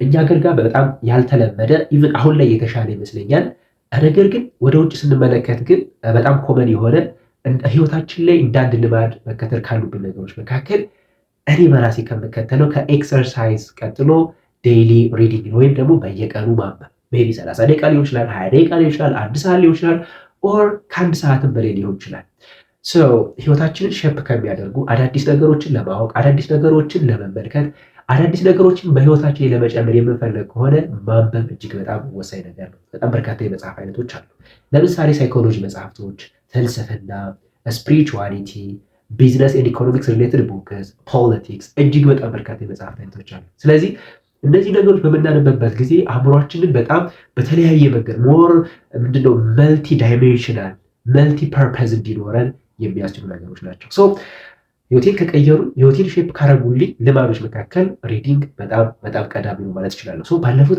እኛ ሀገር ጋር በጣም ያልተለመደ ኢቭን አሁን ላይ የተሻለ ይመስለኛል። ነገር ግን ወደ ውጭ ስንመለከት ግን በጣም ኮመን የሆነ ህይወታችን ላይ እንዳንድ ልማድ መከተል ካሉብን ነገሮች መካከል እኔ በራሴ ከምከተለው ከኤክሰርሳይዝ ቀጥሎ ዴይሊ ሪዲንግ ወይም ደግሞ በየቀኑ ማንበብ ሜቢ 30 ደቂቃ ሊሆን ይችላል፣ 20 ደቂቃ ሊሆን ይችላል፣ 1 ሰዓት ሊሆን ይችላል፣ ኦር ከ1 ሰዓትም በላይ ሊሆን ይችላል። ህይወታችንን ሼፕ ከሚያደርጉ አዳዲስ ነገሮችን ለማወቅ፣ አዳዲስ ነገሮችን ለመመልከት፣ አዳዲስ ነገሮችን በህይወታችን ላይ ለመጨመር የምንፈልግ ከሆነ ማንበብ እጅግ በጣም ወሳኝ ነገር ነው። በጣም በርካታ የመጽሐፍ አይነቶች አሉ። ለምሳሌ ሳይኮሎጂ መጽሐፍቶች፣ ፍልስፍና፣ ስፒሪቹዋሊቲ፣ ቢዝነስ ኤንድ ኢኮኖሚክስ ሪሌትድ ቡክስ፣ ፖለቲክስ እጅግ በጣም በርካታ የመጽሐፍ አይነቶች አሉ። ስለዚህ እነዚህ ነገሮች በምናነበበት ጊዜ አእምሯችንን በጣም በተለያየ መንገድ ሞር መልቲ ዳይሜንሽናል መልቲ ፐርፐዝ እንዲኖረን የሚያስችሉ ነገሮች ናቸው። ህይወቴን ከቀየሩ ህይወቴን ሼፕ ካረጉልኝ ልማዶች መካከል ሪዲንግ በጣም በጣም ቀዳሚ ነው ማለት እችላለሁ። ባለፉት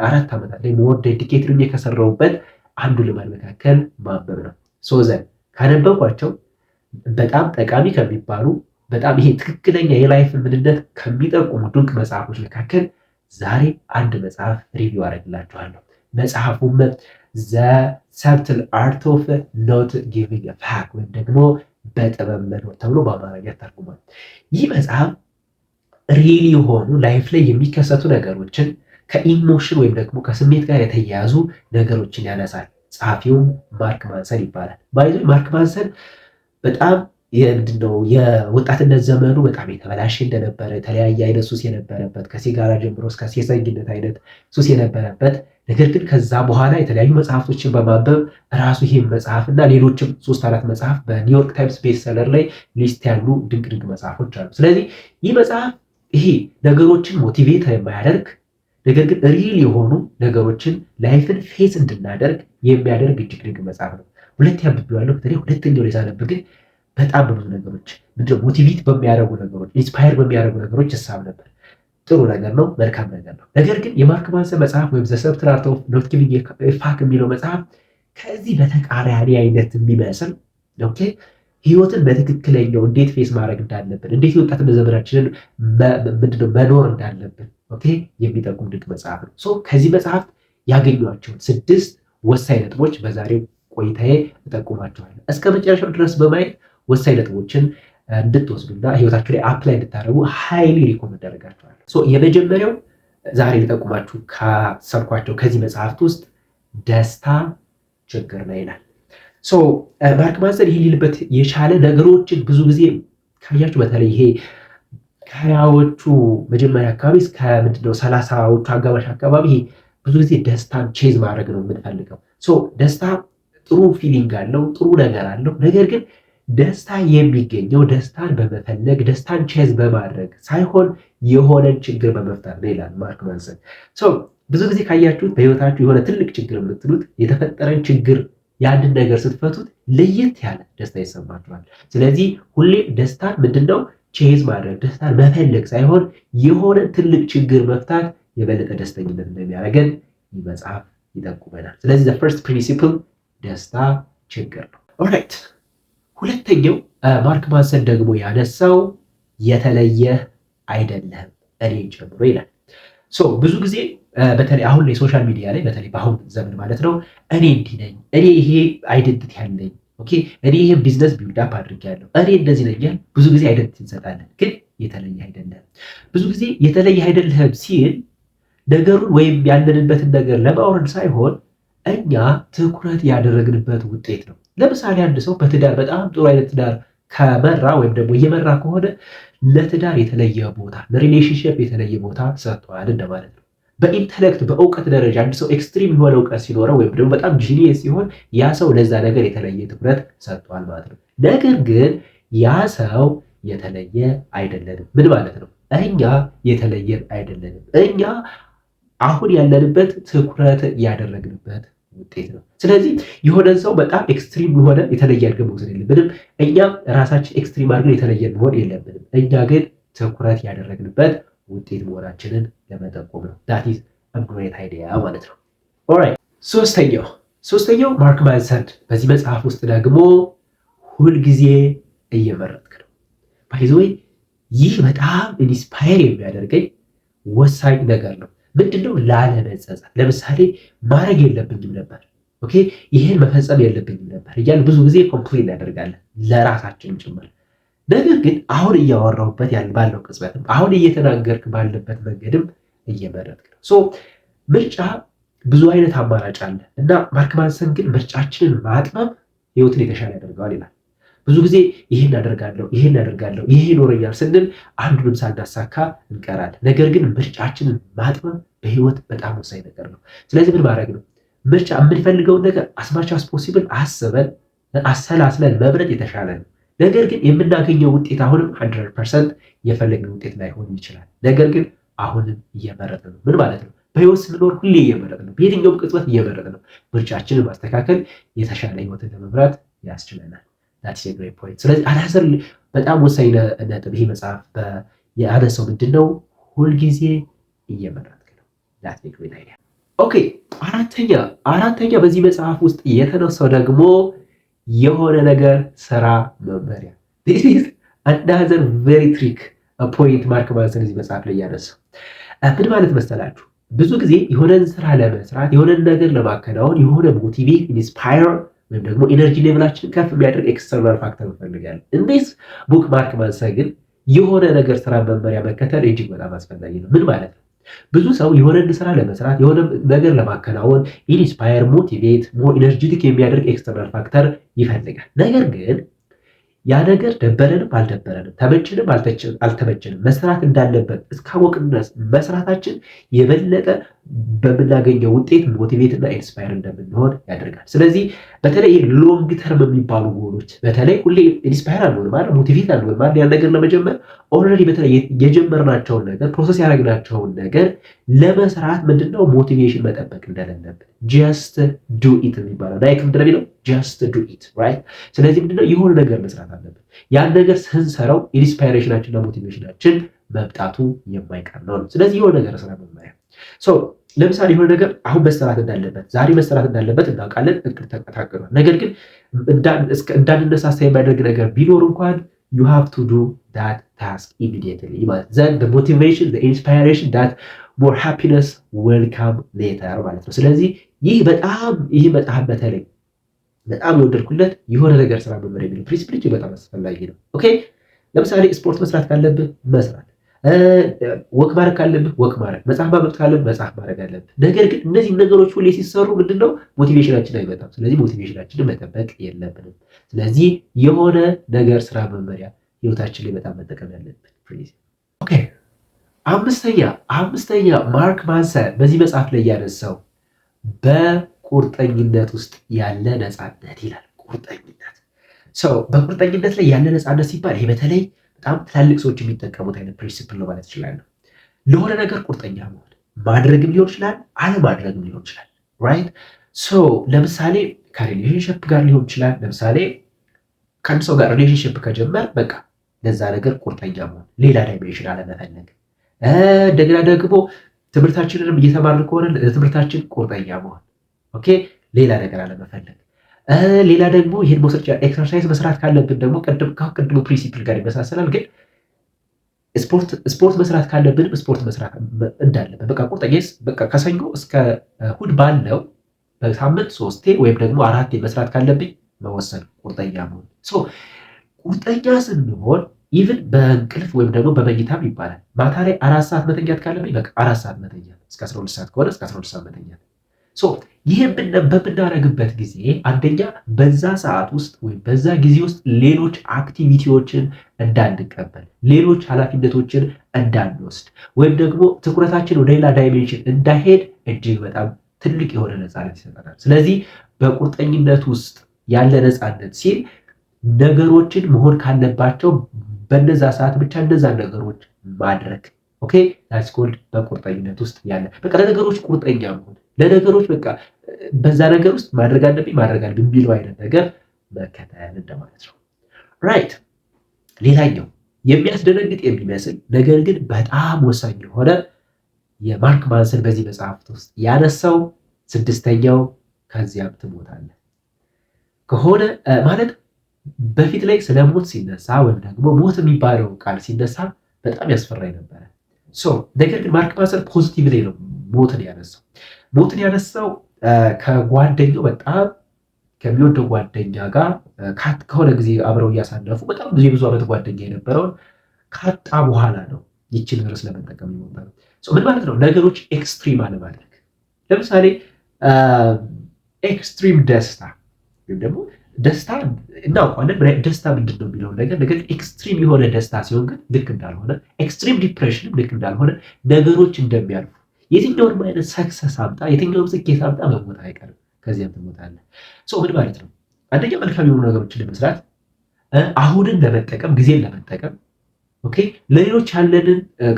4 ዓመታት ላይ ሞር ዴዲኬትድ ሆኜ ከሰራሁበት አንዱ ልማድ መካከል ማንበብ ነው። ዘን ካነበብኳቸው በጣም ጠቃሚ ከሚባሉ በጣም ይሄ ትክክለኛ የላይፍ ምንነት ከሚጠቁሙ ድንቅ መጽሐፎች መካከል ዛሬ አንድ መጽሐፍ ሪቪው አደርግላችኋለሁ። መጽሐፉም ዘ ሰብትል አርት ኦፍ ኖት ጊቪንግ አ ፋክ ወይም ደግሞ በጥበብ መኖር ተብሎ በአማርኛ ተርጉሟል። ይህ መጽሐፍ ሪል የሆኑ ላይፍ ላይ የሚከሰቱ ነገሮችን ከኢሞሽን ወይም ደግሞ ከስሜት ጋር የተያያዙ ነገሮችን ያነሳል። ጸሐፊውም ማርክ ማንሰን ይባላል። ባይዞ ማርክ ማንሰን በጣም የወጣትነት ዘመኑ በጣም የተበላሸ እንደነበረ፣ የተለያየ አይነት ሱስ የነበረበት ከሲጋራ ጀምሮ እስከ ሴሰኝነት አይነት ሱስ የነበረበት፣ ነገር ግን ከዛ በኋላ የተለያዩ መጽሐፍቶችን በማንበብ ራሱ ይህም መጽሐፍ እና ሌሎችም 3-4 መጽሐፍ በኒውዮርክ ታይምስ ቤስት ሰለር ላይ ሊስት ያሉ ድንቅ መጽሐፎች አሉ። ስለዚህ ይህ መጽሐፍ ይሄ ነገሮችን ሞቲቬት የማያደርግ ነገር ግን ሪል የሆኑ ነገሮችን ላይፍን ፌስ እንድናደርግ የሚያደርግ እጅግ ድንቅ መጽሐፍ ነው። ሁለት ያንብቤዋለሁ። በተለይ ሁለተኛው ላይ ሳነብ ግን በጣም በብዙ ነገሮች ሞቲቬት በሚያደርጉ ነገሮች ኢንስፓየር በሚያደርጉ ነገሮች እሳብ ነበር። ጥሩ ነገር ነው፣ መልካም ነገር ነው። ነገር ግን የማርክ ማንሰን መጽሐፍ ወይም ዘ ሰብትል አርት ኦፍ ኖት ጊቪንግ አ ፋክ የሚለው መጽሐፍ ከዚህ በተቃራኒ አይነት የሚመስል ህይወትን በትክክለኛው እንዴት ፌስ ማድረግ እንዳለብን፣ እንዴት የወጣትነት ዘመናችንን መኖር እንዳለብን የሚጠቁም ድንቅ መጽሐፍ ነው። ከዚህ መጽሐፍ ያገኟቸውን 6 ወሳኝ ነጥቦች በዛሬው ቆይታዬ እጠቁማቸዋለሁ። እስከ መጨረሻው ድረስ በማየት ወሳኝ ነጥቦችን እንድትወስዱና ህይወታችሁ ላይ አፕላይ እንድታደርጉ ሃይሊ ሪኮመንድ አደርጋችኋለሁ። የመጀመሪያው ዛሬ ልጠቁማችሁ ካሰብኳቸው ከዚህ መጽሐፍት ውስጥ ደስታ ችግር ነው ይላል። ማርክ ማንሰን ይህ ሊልበት የቻለ ነገሮችን ብዙ ጊዜ ካያችሁ በተለይ ይሄ ከሀያዎቹ መጀመሪያ አካባቢ እስከ 30ዎቹ አጋማሽ አካባቢ ብዙ ጊዜ ደስታን ቼዝ ማድረግ ነው የምንፈልገው። ደስታ ጥሩ ፊሊንግ አለው፣ ጥሩ ነገር አለው። ነገር ግን ደስታ የሚገኘው ደስታን በመፈለግ ደስታን ቼዝ በማድረግ ሳይሆን የሆነን ችግር በመፍታት ነው ይላል ማርክ ማንሰን። ብዙ ጊዜ ካያችሁት በህይወታችሁ የሆነ ትልቅ ችግር የምትሉት የተፈጠረን ችግር ያንን ነገር ስትፈቱት ለየት ያለ ደስታ ይሰማችኋል። ስለዚህ ሁሌ ደስታን ምንድነው ቼዝ ማድረግ ደስታን መፈለግ ሳይሆን የሆነ ትልቅ ችግር መፍታት የበለጠ ደስተኝነት እንደሚያደርገን ይህ መጽሐፍ ይጠቁመናል። ስለዚህ the first principle ደስታ ችግር ነው። ኦልራይት ሁለተኛው ማርክ ማንሰን ደግሞ ያነሳው የተለየ አይደለም እኔን ጨምሮ ይላል። ብዙ ጊዜ በተለይ አሁን ላይ ሶሻል ሚዲያ ላይ በተለይ በአሁን ዘመን ማለት ነው እኔ እንዲህ ነኝ፣ እኔ ይሄ አይደንቲቲ ያለኝ፣ እኔ ይሄ ቢዝነስ ቢልድ አፕ አድርጌያለሁ፣ እኔ እንደዚህ ነኝ ያል ብዙ ጊዜ አይደንቲቲ እንሰጣለን። ግን የተለየ አይደለም ብዙ ጊዜ የተለየ አይደለም ሲል ነገሩን ወይም ያለንበትን ነገር ለማውረድ ሳይሆን እኛ ትኩረት ያደረግንበት ውጤት ነው። ለምሳሌ አንድ ሰው በትዳር በጣም ጥሩ አይነት ትዳር ከመራ ወይም ደግሞ እየመራ ከሆነ ለትዳር የተለየ ቦታ፣ ለሪሌሽንሽፕ የተለየ ቦታ ሰጥቷል እንደማለት ነው። በኢንተሌክት በእውቀት ደረጃ አንድ ሰው ኤክስትሪም የሆነ እውቀት ሲኖረው ወይም ደግሞ በጣም ጂኒየስ ሲሆን ያ ሰው ለዛ ነገር የተለየ ትኩረት ሰጥቷል ማለት ነው። ነገር ግን ያ ሰው የተለየ አይደለንም። ምን ማለት ነው? እኛ የተለየን አይደለንም። እኛ አሁን ያለንበት ትኩረት ያደረግንበት ውጤት ነው። ስለዚህ የሆነን ሰው በጣም ኤክስትሪም የሆነ የተለየ አድርገን መውሰድ የለብንም። እኛም ራሳችን ኤክስትሪም አድርገን የተለየ መሆን የለብንም። እኛ ግን ትኩረት ያደረግንበት ውጤት መሆናችንን ለመጠቆም ነው። that is a great idea ማለት ነው። ኦልራይት ሶስተኛው ማርክ ማንሰን በዚህ መጽሐፍ ውስጥ ደግሞ ሁልጊዜ እየመረጥክ ነው። ባይ ዘ ወይ ይህ በጣም ኢንስፓየር የሚያደርገኝ ወሳኝ ነገር ነው። ምንድነው? ላለመጸጸት። ለምሳሌ ማድረግ የለብኝም ነበር፣ ኦኬ ይሄን መፈጸም የለብኝም ነበር እያልን ብዙ ጊዜ ኮምፕሌን እናደርጋለን ለራሳችን ጭምር። ነገር ግን አሁን እያወራሁበት ባለው ቅጽበትም አሁን እየተናገርክ ባለበት መንገድም እየመረጥክ ነው። ሶ ምርጫ ብዙ አይነት አማራጭ አለ እና ማርክ ማንሰን ግን ምርጫችንን ማጥበብ ህይወትን የተሻለ ያደርገዋል ይላል። ብዙ ጊዜ ይህን አደርጋለሁ ይሄ ይኖረኛል ስንል አንዱንም ሳናሳካ እንቀራለን። ነገር ግን ምርጫችንን ማጥበብ በህይወት በጣም ወሳኝ ነገር ነው። ስለዚህ ምን ማድረግ ነው? ምርጫ የምንፈልገውን ነገር አስማች አስ ፖሲብል አስበን አሰላስለን መምረጥ የተሻለ ነው። ነገር ግን የምናገኘው ውጤት አሁንም 100% የፈለግነው ውጤት ላይሆን ይችላል። ነገር ግን አሁንም እየመረጥ ነው። ምን ማለት ነው? በህይወት ስንኖር ሁሌ እየመረጥ ነው። በየትኛውም ቅጽበት እየመረጥ ነው። ምርጫችንን ማስተካከል የተሻለ ህይወትን ለመምራት ያስችለናል። ፖይንት። ስለዚህ አልዓዛር በጣም ወሳኝ ነጥብ ይሄ መጽሐፍ ያነሳው ምንድን ነው? ሁልጊዜ እየመረጥክ ነው። ኦኬ አራተኛ በዚህ መጽሐፍ ውስጥ የተነሳው ደግሞ የሆነ ነገር ስራ መመሪያ። አንዳዘር ቬሪ ትሪክ ፖይንት ማርክ ማንሰን እዚህ መጽሐፍ ላይ ያነሳው ምን ማለት መሰላችሁ? ብዙ ጊዜ የሆነን ስራ ለመስራት የሆነን ነገር ለማከናወን የሆነ ሞቲቬት ኢንስፓየር ወይም ደግሞ ኤነርጂ ሌቭላችን ከፍ የሚያደርግ ኤክስተርናል ፋክተር እንፈልጋለን። እንዴት ቡክ ማርክ ማንሰን ግን የሆነ ነገር ስራ መመሪያ መከተል እጅግ በጣም አስፈላጊ ነው። ምን ማለት ነው? ብዙ ሰው የሆነን ስራ ለመስራት የሆነ ነገር ለማከናወን ኢንስፓየር፣ ሞቲቬት፣ ሞር ኢነርጂቲክ የሚያደርግ ኤክስተርናል ፋክተር ይፈልጋል። ነገር ግን ያ ነገር ደበረንም አልደበረንም ተመችንም አልተመችንም መስራት እንዳለበት እስካወቅን ድረስ መስራታችን የበለጠ በምናገኘው ውጤት ሞቲቬት እና ኢንስፓየር እንደምንሆን ያደርጋል። ስለዚህ በተለይ ሎንግ ተርም የሚባሉ ጎሎች በተለይ ሁሌ ኢንስፓየር አንሆንም ማለት ሞቲቬት አንሆንም ማለት ያን ነገር ለመጀመር ኦልሬዲ በተለይ የጀመርናቸውን ነገር ፕሮሰስ ያደረግናቸውን ነገር ለመስራት ምንድነው ሞቲቬሽን መጠበቅ እንደሌለብን ጀስት ዱ ኢት የሚባለው ላይክ ምንድነው የሚለው ጀስት ዱ ኢት ራይት። ስለዚህ ምንድነው የሆነ ነገር መስራት አለብን። ያን ነገር ስንሰራው ኢንስፓይሬሽናችን እና ሞቲቬሽናችን መምጣቱ የማይቀር ነው። ስለዚህ የሆነ ነገር ስራ መመሪያ ለምሳሌ የሆነ ነገር አሁን መሰራት እንዳለበት ዛሬ መሰራት እንዳለበት እናውቃለን፣ እቅድ ተቀታቅዷል። ነገር ግን እንዳንነሳሳ የሚያደርግ ነገር ቢኖር እንኳን you have to do that task immediately ማለት then the motivation the inspiration that more happiness will come later ማለት ነው። ስለዚህ ይህ በጣም በተለይ በጣም የወደድኩለት የሆነ ነገር ስራ መመሪያ የሚለው ፕሪንሲፕል በጣም አስፈላጊ ነው። ኦኬ ለምሳሌ ስፖርት መስራት ካለብህ መስራት፣ ወክ ማድረግ ካለብህ ወክ ማድረግ፣ መጽሐፍ ማንበብ ካለብህ መጽሐፍ ማድረግ አለብህ። ነገር ግን እነዚህ ነገሮች ሁሌ ሲሰሩ ምንድነው ሞቲቬሽናችን አይመጣም። ስለዚህ ሞቲቬሽናችንን መጠበቅ የለብንም። ስለዚህ የሆነ ነገር ስራ መመሪያ ህይወታችን ላይ በጣም መጠቀም ያለብን። ኦኬ አምስተኛ ማርክ ማንሰን በዚህ መጽሐፍ ላይ ያነሳው በቁርጠኝነት ውስጥ ያለ ነፃነት ይላል። ቁርጠኝነት በቁርጠኝነት ላይ ያለ ነፃነት ሲባል ይሄ በተለይ በጣም ትላልቅ ሰዎች የሚጠቀሙት አይነት ፕሪንሲፕል ነው ማለት ይችላል። ለሆነ ነገር ቁርጠኛ መሆን ማድረግም ሊሆን ይችላል፣ አለማድረግም ሊሆን ይችላል። ራይት ለምሳሌ ከሪሌሽንሽፕ ጋር ሊሆን ይችላል። ለምሳሌ ከአንድ ሰው ጋር ሪሌሽንሽፕ ከጀመር በቃ ለዛ ነገር ቁርጠኛ መሆን፣ ሌላ ዳይሜንሽን አለመፈለግ። እንደገና ደግሞ ትምህርታችንንም እየተማርን ከሆነ ለትምህርታችን ቁርጠኛ መሆን፣ ኦኬ ሌላ ነገር አለመፈለግ። ሌላ ደግሞ ይሄን መውሰድ ኤክሰርሳይዝ መስራት ካለብን ደግሞ ከቅድሙ ፕሪንሲፕል ጋር ይመሳሰላል። ግን ስፖርት መስራት ካለብንም ስፖርት መስራት እንዳለብን በቃ ቁርጠኛ በቃ ከሰኞ እስከ እሑድ ባለው በሳምንት 3 ወይም ደግሞ 4 መስራት ካለብኝ መወሰን፣ ቁርጠኛ መሆን። ቁርጠኛ ስንሆን ኢቭን በእንቅልፍ ወይም ደግሞ በመኝታም ይባላል። ማታ ላይ 4 ሰዓት መተኛት ካለብኝ በቃ 4 ሰዓት መተኛት፣ እስከ 12 ሰዓት ከሆነ እስከ 12 ሰዓት መተኛት። ይህን በምናደርግበት ጊዜ አንደኛ በዛ ሰዓት ውስጥ ወይም በዛ ጊዜ ውስጥ ሌሎች አክቲቪቲዎችን እንዳንቀበል፣ ሌሎች ኃላፊነቶችን እንዳንወስድ ወይም ደግሞ ትኩረታችን ወደ ሌላ ዳይሜንሽን እንዳይሄድ እጅግ በጣም ትልቅ የሆነ ነፃነት ይሰጠናል። ስለዚህ በቁርጠኝነት ውስጥ ያለ ነፃነት ሲል ነገሮችን መሆን ካለባቸው በነዛ ሰዓት ብቻ እነዛ ነገሮች ማድረግ። ኦኬ that's called በቁርጠኝነት ውስጥ ያለ በቃ ለነገሮች ቁርጠኛ መሆን፣ ለነገሮች በቃ በዛ ነገር ውስጥ ማድረግ አለብኝ የሚለው አይነት ነገር መከተል እንደማለት ነው። ራይት ሌላኛው የሚያስደነግጥ የሚመስል ነገር ግን በጣም ወሳኝ የሆነ የማርክ ማንሰን በዚህ መጽሐፍት ውስጥ ያነሳው 6ኛው ከዚያም ትሞታለህ ከሆነ ማለት በፊት ላይ ስለ ሞት ሲነሳ ወይም ደግሞ ሞት የሚባለው ቃል ሲነሳ በጣም ያስፈራኝ ነበረ። ነገር ግን ማርክ ማንሰን ፖዚቲቭ ላይ ነው ሞትን ያነሳው ከጓደኛው በጣም ከሚወደው ጓደኛ ጋር ከሆነ ጊዜ አብረው እያሳለፉ በጣም ብዙ ዓመት ጓደኛ የነበረውን ካጣ በኋላ ነው ይችን ርዕስ ለመጠቀም ይሞክራል። ምን ማለት ነው? ነገሮች ኤክስትሪም አለማድረግ። ለምሳሌ ኤክስትሪም ደስታ ወይም ደግሞ ደስታ እናውቀዋለን። ደስታ ምንድን ነው የሚለውን ነገር ኤክስትሪም የሆነ ደስታ ሲሆን ግን ልክ እንዳልሆነ፣ ኤክስትሪም ዲፕሬሽንም ልክ እንዳልሆነ፣ ነገሮች እንደሚያልፉ የትኛውንም አይነት ሰክሰስ አምጣ፣ የትኛውም ስኬት አምጣ መሞት አይቀርም። ከዚያም ትሞታለህ። ምን ማለት ነው? አንደኛ መልካም የሆኑ ነገሮችን ለመስራት፣ አሁንን ለመጠቀም፣ ጊዜን ለመጠቀም፣ ለሌሎች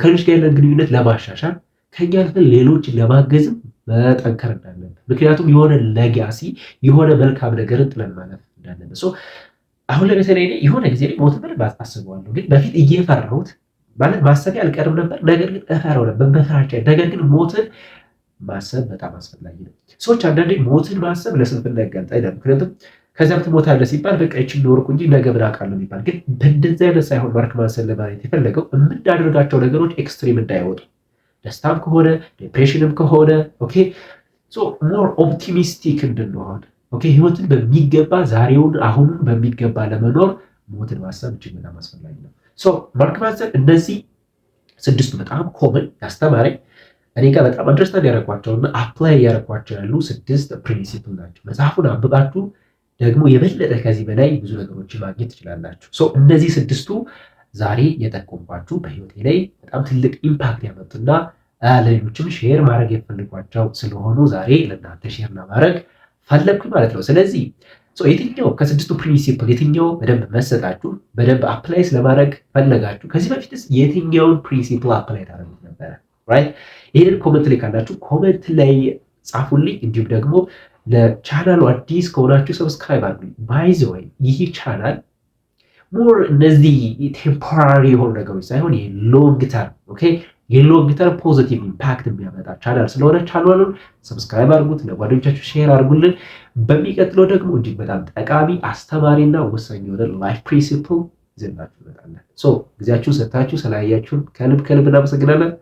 ከሌሎች ጋር ያለን ግንኙነት ለማሻሻል፣ ከኛ አልፈን ሌሎችን ለማገዝም መጠንከር እንዳለብን። ምክንያቱም የሆነ ለጋሲ የሆነ መልካም ነገርን ጥለን ማለፍ እንዳለብን። አሁን ለምሳሌ የሆነ ጊዜ ሞት በደንብ አስበዋለሁ፣ ግን በፊት እየፈራሁት ማለት ማሰብ አልቀርም ነበር። ነገር ግን እፈራው ነበር በፍራቻ። ነገር ግን ሞትን ማሰብ በጣም አስፈላጊ ነው። ሰዎች አንዳንዴ ሞትን ማሰብ ለስንፍና ያጋልጣል። ምክንያቱም ከዚያም ትሞታለህ ሲባል በቃ ይችን ኖርኩ እንጂ ነገ ምን አውቃለሁ የሚባል ግን በእንደዚህ አይነት ሳይሆን ማርክ ማንሰን ለማለት የፈለገው የምናደርጋቸው ነገሮች ኤክስትሪም እንዳይወጡ፣ ደስታም ከሆነ ዲፕሬሽንም ከሆነ ሞር ኦፕቲሚስቲክ እንድንሆን ህይወትን በሚገባ ዛሬውን አሁኑን በሚገባ ለመኖር ሞትን ማሰብ እጅግ በጣም አስፈላጊ ነው። ማርክ ማንሰን እነዚህ ስድስቱ በጣም ኮመን ያስተማረኝ እኔ ጋር በጣም አንደርስታንድ ያደረኳቸውና አፕላይ ያደረኳቸው ያሉ 6 ፕሪንሲፕል ናቸው። መጽሐፉን አንብባችሁ ደግሞ የበለጠ ከዚህ በላይ ብዙ ነገሮችን ማግኘት ትችላላችሁ። እነዚህ 6ቱ ዛሬ የጠቆምኳችሁ በህይወቴ ላይ በጣም ትልቅ ኢምፓክት ያመጡና ለሌሎችም ሼር ማድረግ የፈልጓቸው ስለሆኑ ዛሬ ለእናንተ ሼር ለማድረግ ፈለግኩኝ ማለት ነው። ስለዚህ የትኛው ከ6ቱ ፕሪንሲፕል የትኛው በደንብ መሰጣችሁ፣ በደንብ አፕላይ ለማድረግ ፈለጋችሁ? ከዚህ በፊትስ የትኛውን ፕሪንሲፕል አፕላይ ታደርጉት ነበረ? ይህንን ኮመንት ላይ ካላችሁ ኮመንት ላይ ጻፉልኝ። እንዲሁም ደግሞ ለቻናሉ አዲስ ከሆናችሁ ሰብስክራይብ አድርጉኝ። ባይ ዘ ወይ ይህ ቻናል ሞር እነዚህ ቴምፖራሪ የሆኑ ነገሮች ሳይሆን የሎንግ ተርም ፖዚቲቭ ኢምፓክት የሚያመጣ ቻናል ስለሆነ ቻናሉን ሰብስክራይብ አድርጉት፣ ለጓደኞቻችሁ ሼር አድርጉልን። በሚቀጥለው ደግሞ እጅግ በጣም ጠቃሚ አስተማሪና ወሳኝ የሆነ ላይፍ ፕሪንሲፕል ይዘንላችሁ እንመጣለን። ጊዜያችሁን ሰጥታችሁ ስላያችሁን ከልብ እናመሰግናለን።